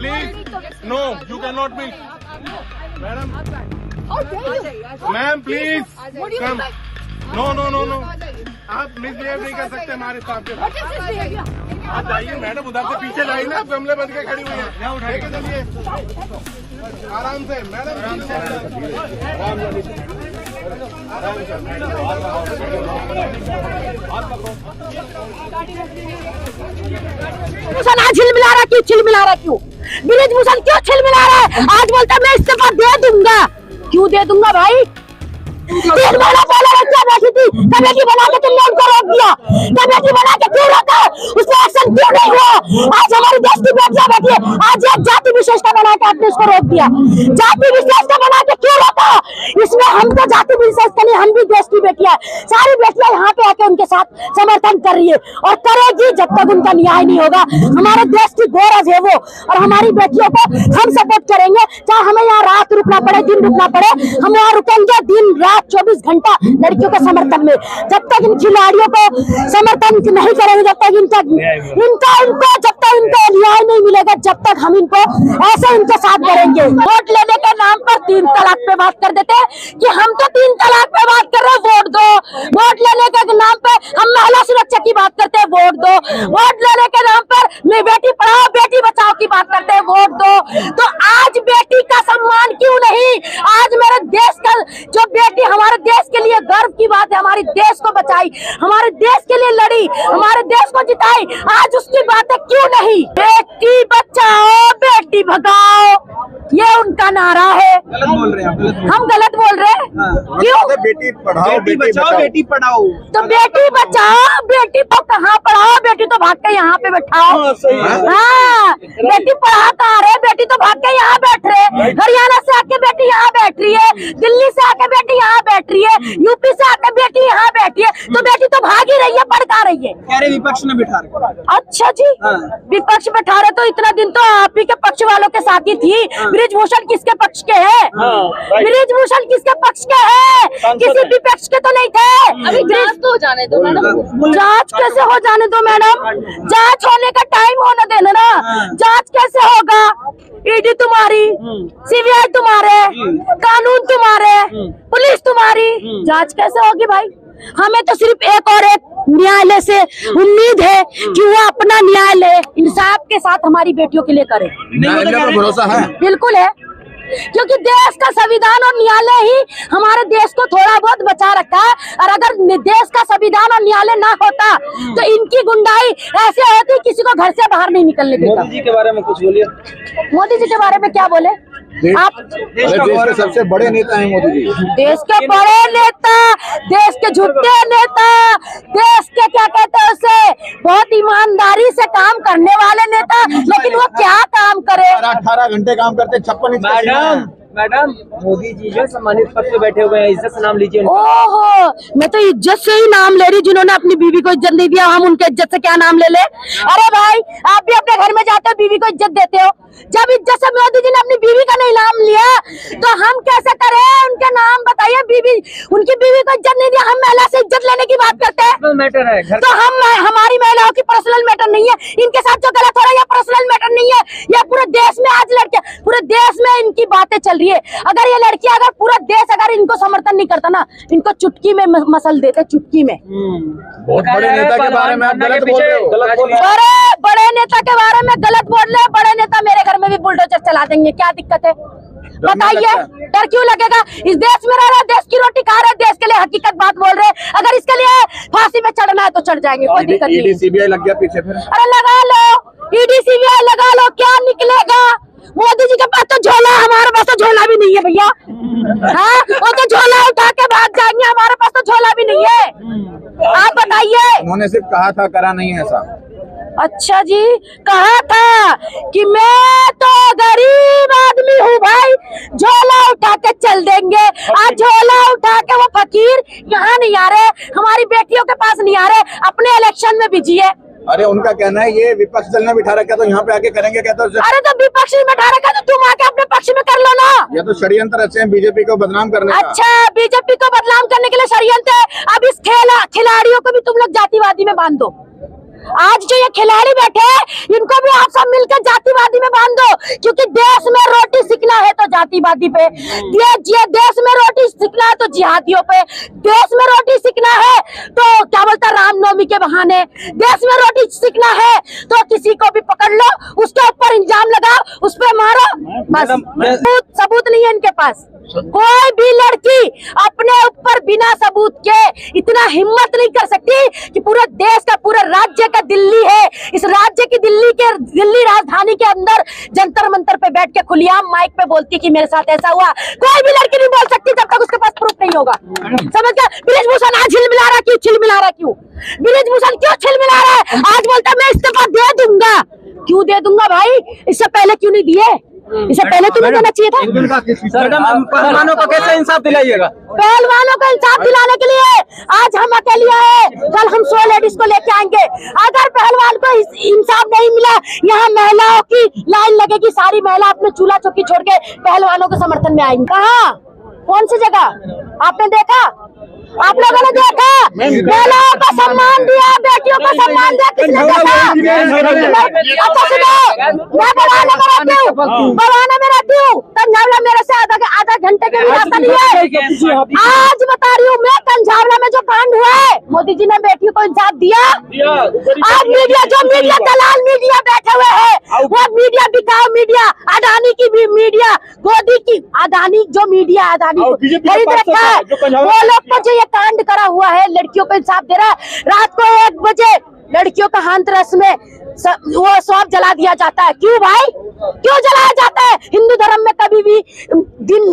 Please no you can not be madam ma'am please come no no no no आप misbehave नहीं कर सकते हमारे स्टाफ के साथ। आप जाइए मैडम उधर से पीछे जाइए ना, गमले बन के खड़ी हुई है, उठा के चलिए आराम से मैडम आराम से आज छिलमिला रहा क्यों, छिलमिला रहा क्यों, ब्रिजभूषण क्यों छिलमिला रहा है? आज बोलता मैं इस्तीफा दे दूंगा, क्यों दे दूंगा भाई? 3 महीना पहले बच्चा बैठी थी, कमेटी बना के तुमने उनको रोक दिया, कमेटी बना के क्यों रोका? उससे एक्शन क्यों नहीं हुआ? आज हमारी देश की बेटियां बैठी है, आज एक जाति विशेषता बना के आपने उसको रोक दिया, जाति विशेषता बना के क्यों रोका? इसमें हम तो जाति विशेषता नहीं, हम भी देश की बेटियां, सारी बेटियां यहाँ पे आके उनके साथ समर्थन कर रही है और करेगी जब तक उनका न्याय नहीं होगा। हमारे देश की गौरव है वो, और हमारी बेटियों को हम सपोर्ट करेंगे, चाहे हमें यहाँ रात रुकना पड़े, दिन रुकना पड़े, हम यहाँ रुकेंगे दिन रात 24 घंटा लड़कियों के समर्थन में। जब तक इन खिलाड़ियों को समर्थन नहीं करेंगे, जब तक इनको जब तक इनको न्याय नहीं मिलेगा, जब तक हम इनको ऐसे इनके साथ करेंगे। वोट लेने के नाम पर 3 तलाक पे बात कर देते कि हम तो 3 तलाक पे बात कर रहे हैं, वोट दो। वोट लेने के नाम पे हम महिला सुरक्षा की बात करते हैं, वोट दो। वोट लेने के नाम पर मैं बेटी पढ़ाओ बेटी बचाओ की बात करते हैं, वोट दो। तो आज बेटी का सम्मान क्यों नहीं? आज मेरे देश का जो बेटी हमारे देश के लिए गर्व की बात है, हमारे देश को बचाई, हमारे देश के लिए लड़ी, हमारे देश को जिताई, आज उसकी बातें क्यों नहीं? बेटी बचाओ बेटी भगाओ, ये उनका नारा है। गलत बोल रहे हैं, हम गलत बोल रहे हैं? क्यों? बेटी पढ़ाओ बेटी बचाओ बेटी पढ़ाओ। तो बेटी बचाओ बेटी तो कहाँ पढ़ाओ, बेटी तो भाग के यहाँ पे बैठाओ। हाँ, बेटी पढ़ा कहाँ रहे, बेटी तो भाग के यहाँ बैठ रहे। हरियाणा से आके बेटी यहाँ बैठ रही है, दिल्ली से आके बेटी यहाँ बैठ रही है, यूपी से आके बेटी यहाँ बैठी है, तो बेटी तो भाग ही रही है, पढ़ कहाँ रही है? कह रहे विपक्ष में बिठा रहे। अच्छा जी, विपक्ष बैठा रहे, तो इतना दिन तो आप ही के पक्ष वालों के साथ ही थी। ब्रिजभूषण किसके पक्ष के है? ब्रिजभूषण किसके पक्ष के है? किसी विपक्ष के तो नहीं थे। अभी जांच तो हो जाने दो मैडम। जांच कैसे हो जाने दो मैडम? जांच होने का टाइम होने देना ना। जांच कैसे होगा? ईडी तुम्हारी, सीबीआई तुम्हारे, कानून तुम्हारे, पुलिस तुम्हारी, जांच कैसे होगी भाई? हमें तो सिर्फ एक और एक न्यायालय से उम्मीद है कि वो अपना न्याय ले, इंसाफ के साथ हमारी बेटियों के लिए करे। न्यायालय पर भरोसा है? बिल्कुल है, क्योंकि देश का संविधान और न्यायालय ही हमारे देश को थोड़ा बहुत बचा रखा है। और अगर देश का संविधान और न्यायालय ना होता तो इनकी गुंडाई ऐसे होती, किसी को घर से बाहर नहीं निकलने देता। मोदी जी के बारे में कुछ बोलिए। मोदी जी के बारे में क्या बोले आप? देश के सबसे बड़े नेता हैं मोदी जी। देश के बड़े नेता, देश के झूठे नेता, देश के क्या कहते हैं उसे, बहुत ईमानदारी से काम करने वाले नेता, लेकिन वो क्या काम करे? 18 घंटे काम करते, 56 इंच। मैडम मोदी जी जो सम्मानित पद पे बैठे हुए हैं, इज्जत से नाम लीजिए। ओहो, मैं तो इज्जत से ही नाम ले रही, जिन्होंने अपनी बीवी को इज्जत नहीं दिया, हम उनके इज्जत से क्या नाम ले ले? अरे भाई, आप भी अपने घर में जाते हो, बीवी को इज्जत देते हो। जब इज्जत से मोदी जी ने अपनी बीवी का नहीं नाम लिया, तो हम कैसे करें? उनके नाम बताइए। बीवी, उनकी बीवी को इज्जत नहीं दिया, हम महिला से इज्जत लेने की बात करते हैं। मैटर है घर, तो हम, हमारी महिलाओं की पर्सनल मैटर नहीं है, इनके साथ जो गलत हो रहा है ये पर्सनल मैटर नहीं है। ये पूरे देश में आज लड़के, पूरे देश में इनकी बातें चल रही है। अगर ये लड़कियां, अगर पूरा देश अगर इनको समर्थन नहीं करता ना, इनको चुटकी में मसल देते, चुटकी में। बहुत बड़े नेता के बारे में आप गलत बोल रहे हो। बड़े नेता के बारे में गलत बोल रहे हैं। बड़े नेता मेरे घर में भी बुलडोजर चला देंगे, क्या दिक्कत है बताइए? डर क्यों लगेगा? इस देश में रह रहे, देश की रोटी खा रहे, देश के लिए हकीकत बात बोल रहे। अगर इसके लिए फांसी में चढ़ना है तो चढ़ जाएंगे, कोई दिक्कत नहीं। ईडी सीबीआई लग गया पीछे फिर। अरे लगा लो, ईडी सीबीआई लगा लो, क्या निकलेगा? मोदी जी के पास तो झोला, हमारे पास तो झोला भी नहीं है भैया। हाँ, वो तो झोला उठा के भाग जाएंगे, हमारे पास तो झोला भी नहीं है। आप बताइए। उन्होंने सिर्फ कहा था, करा नहीं है ऐसा। अच्छा जी, कहा था कि मैं तो गरीब आदमी हूँ भाई, झोला उठा के चल देंगे। आज झोला उठा के वो फकीर यहाँ नहीं आ रहे, हमारी बेटियों के पास नहीं आ रहे, अपने इलेक्शन में बिजी है। अरे उनका कहना है ये विपक्ष दल ने बिठा रखा, तो यहाँ पे आके करेंगे क्या? तो अरे तो विपक्ष में बिठा रखा तो तुम आके अपने पक्ष में कर लो ना। ये तो षड्यंत्र रचे हैं बीजेपी को बदनाम करने का। अच्छा, बीजेपी को बदनाम करने के लिए षड्यंत्र है। अब इस खिलाड़ियों को भी तुम लोग जातिवादी में बांध दो। आज जो ये खिलाड़ी बैठे हैं, इनको भी आप सब मिलकर जातिवादी में बांध दो। क्योंकि देश में रोटी सीखना है तो जातिवादी पे, देश में रोटी सीखना है तो जिहादियों पे, देश में रोटी सीखना है तो क्या बोलता रामनवमी के बहाने, देश में रोटी सीखना है तो किसी को भी पकड़ लो, उसके ऊपर इल्जाम लगाओ, उस पर मारो, बस सबूत नहीं है इनके पास। कोई भी लड़की अपने ऊपर बिना सबूत के इतना हिम्मत नहीं कर सकती कि पूरे देश का, पूरे राज्य का दिल्ली है, इस राज्य की दिल्ली राजधानी के अंदर जंतर मंतर पे बैठ के खुलेआम माइक पे बोलती कि मेरे साथ ऐसा हुआ। कोई भी लड़की नहीं बोल सकती जब तक उसके पास प्रूफ नहीं होगा। समझ गया? बृजभूषण आज छिलमिला रहा क्यों? छिलमिला रहा क्यों? बृजभूषण क्यों छिलमिला रहा है? आज बोलता मैं इस्तीफा दे दूंगा। क्यों दे दूंगा भाई? इससे पहले क्यों नहीं दिए? इससे पहले तुम्हें देना चाहिए था। पहलवानों को कैसे इंसाफ दिलाइएगा? पहलवानों को इंसाफ दिलाने के लिए आज हम अकेले आए, कल हम 100 लेडीज को लेके आएंगे। अगर पहलवान को इंसाफ नहीं मिला, यहाँ महिलाओं की लाइन लगेगी, सारी महिला अपने चूल्हा चौकी छोड़ के पहलवानों के समर्थन में आएंगी। कहाँ? कौन सी जगह आपने देखा? आप लोगों ने देखा? महिलाओं का सम्मान दिया, बेटियों का सम्मान दिया, किसने देखा? अच्छा सुनो, मैं बवाना में रहती हूँ, बवाना में रहती हूँ, कंझावला मेरे से आधा घंटे के भी रास्ता नहीं है। आज बता रही हूँ मैं, कंझावला में जो कांड हुआ है, मोदी जी ने बेटियों को इंसाफ दिया। आज मीडिया, जो मीडिया दलाल मीडिया बैठे हुए है, वो मीडिया बिकाऊ मीडिया, अडानी की भी मीडिया, मोदी की, अडानी जो मीडिया अडानी को खरीद रखा है, वो लोग को जो ये कांड करा हुआ है, लड़कियों को इंसाफ दे रहा है। रात को 1 बजे लड़कियों का हाथरस में वो शव जला दिया जाता है। क्यों भाई? क्यों जलाया जाता है? हिंदू धर्म में कभी भी दिन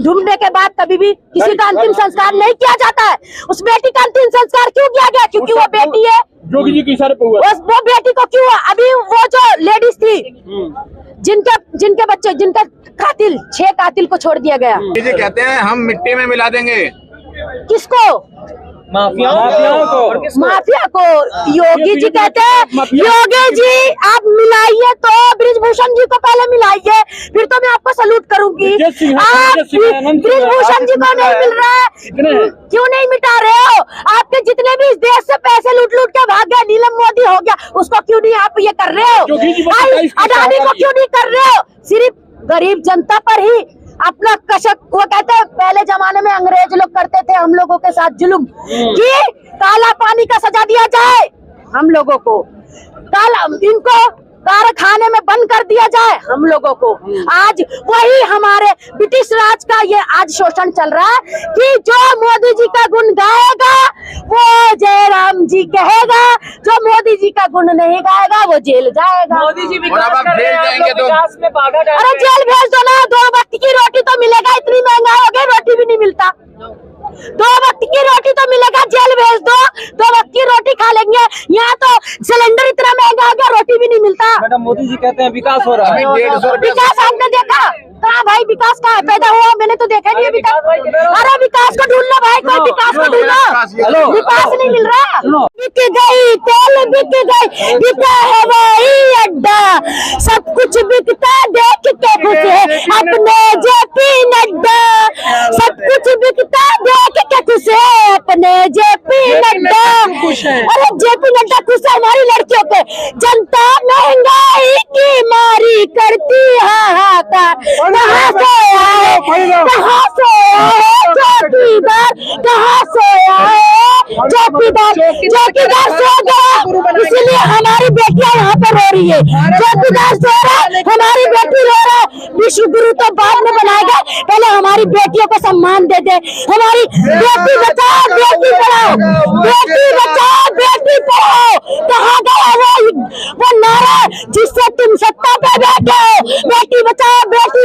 ढूंढने के बाद कभी भी किसी का अंतिम संस्कार नहीं किया जाता है। उस बेटी का अंतिम संस्कार क्यों किया गया? क्योंकि वो बेटी है। जोगी जी की इशारे पे हुआ। वो बेटी को क्यों? अभी वो जो लेडीज थी जिनके बच्चे, जिनका कातिल, 6 कातिल को छोड़ दिया गया। जी कहते हैं हम मिट्टी में मिला देंगे। किसको? माफिया को। योगी जी कहते हैं, योगी जी आप मिलाइए तो बृजभूषण जी को पहले मिलाइए, फिर तो मैं आपको सलूट करूंगी। आप बृजभूषण जी को नहीं मिल रहा है, क्यों नहीं मिटा रहे हो? आपके जितने भी इस देश से पैसे लूट लूट के भाग गए, नीलम मोदी हो गया, उसको क्यों नहीं आप ये कर रहे हो? अडानी को क्यों नहीं कर रहे हो? सिर्फ गरीब जनता पर ही अपना कशक। वो कहते हैं पहले जमाने में अंग्रेज लोग करते थे हम लोगों के साथ जुल्म, कि काला पानी का सजा दिया जाए हम लोगों को, काला इनको कारखाने में बंद कर दिया जाए हम लोगों को। आज वही हमारे ब्रिटिश राज का ये आज शोषण चल रहा है कि जो मोदी जी का गुण गाएगा वो जयराम जी कहेगा, जो मोदी जी का गुण नहीं गाएगा वो जेल जाएगा। मोदी जी विकास जाएंगे तो विकास में बाधा डाल। अरे जेल भेज दो ना, 2 वक्त की रोटी तो मिलेगा, इतनी महंगाई हो गई रोटी भी नहीं मिलता। 2 वक्त की रोटी तो मिलेगा, जेल भेज दो, 2 वक्त की रोटी खा लेंगे। यहाँ तो सिलेंडर इतना महंगा हो गया, रोटी भी नहीं मिलता। मैडम मोदी जी कहते हैं विकास हो रहा है। 150 रुपए विकास आपने देखा? कहाँ भाई विकास कहाँ पैदा हुआ? मैंने तो देखा नहीं अभी तक। अरे विकास को ढूंढ लो भाई, कोई विकास को ढूंढो, विकास नहीं मिल रहा। बिक गई तेल, बिक गई, बिका है वही अड्डा, सब कुछ बिकता देख के खुश है अपने जेपी नड्डा, सब कुछ बिकता देख के खुश है अपने जेपी नड्डा। अरे जेपी नड्डा खुश है हमारी लड़कियों पे। जनता महंगाई की मारी करती हाहाकार, कहाँ सोया है, कहाँ सोया है चौकीदार, कहाँ सोया है चौकीदार? चौकीदार सो गया, इसीलिए हमारी बेटियां यहाँ पर रो रही है। चौकीदार सो रहा है, हमारी बेटी रो रहा है। विश्व गुरु तो बाद में बनाएगा, पहले हमारी बेटियों को सम्मान दे दे। हमारी बेटी बचाओ बेटी पढ़ाओ, बेटी बचाओ बेटी पढ़ाओ। कहाँ गया वो नारा जिससे तुम सत्ता पे बैठे हो? बेटी बचाओ बेटी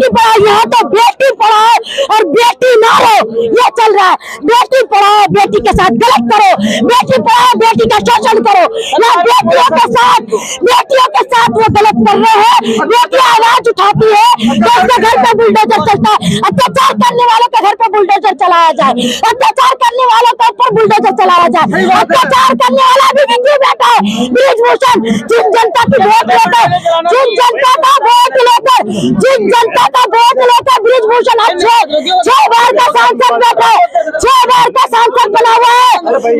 पढ़ाओ। यहाँ तो बेटी पढ़ाओ और बेटी मारो ये चल रहा है। बेटी पढ़ाओ बेटी के साथ गलत करो, बेटी पढ़ाओ बेटी का शोषण करो। या बेटियों के साथ वो गलत कर रहे हैं। बेटियां आवाज उठाती है तो उसके घर पे बुलडोजर चलता है। अत्याचार करने वालों के घर पे बुलडोजर चलाया जाए, अत्याचार करने वालों के ऊपर बुलडोजर चलाया जाए। अत्याचार करने वाला भी क्यों बैठा है? बृजभूषण जिस जनता की वोट लेकर, जिस जनता का वोट लेकर लेकर, जिस जनता का वोट लेकर बृजभूषण 6 बार का सांसद बैठा है, 6 बार का सांसद बना हुआ है,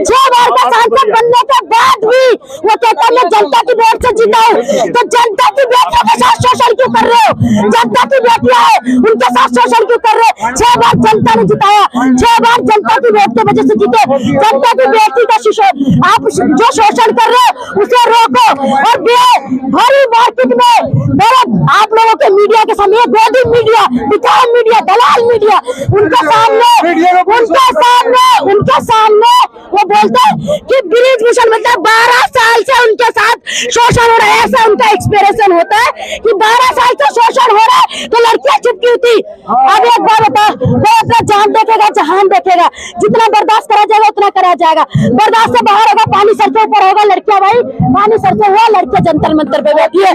6 बार का सांसद बनने के बाद भी वो कहता है मैं जनता की वोट से जीता हूँ। तो जनता की बेटियों के साथ शोषण क्यों कर रहे हो? जनता की बेटियां है उनके साथ शोषण क्यों कर रहे हो? 6 बार जनता ने जिताया, 6 बार जनता की वोट की वजह से जीते। जनता की बेटी का आप जो शोषण कर रहे हो उसे रोको। और भरी मार्केट में आप लोगों के मीडिया के सामने, गोदी मीडिया, बिकाऊ मीडिया, दलाल मीडिया, उनके सामने वो बोलते हैं कि बृजभूषण मतलब 12 साल से उनके साथ शोषण हो रहा है। ऐसा उनका एक्सप्रेशन होता है कि 12 साल से शोषण हो रहा है तो लड़कियां चुप क्यों थी? अब एक बार बता, वो अपना जान देखेगा, जहान देखेगा, जितना बर्दाश्त करा जाएगा उतना करा जाएगा। बर्दाश्त से बाहर होगा, पानी सर के ऊपर होगा। लड़कियां भाई पानी सर से हुआ, लड़कियां जंतर मंतर पे बैठी है।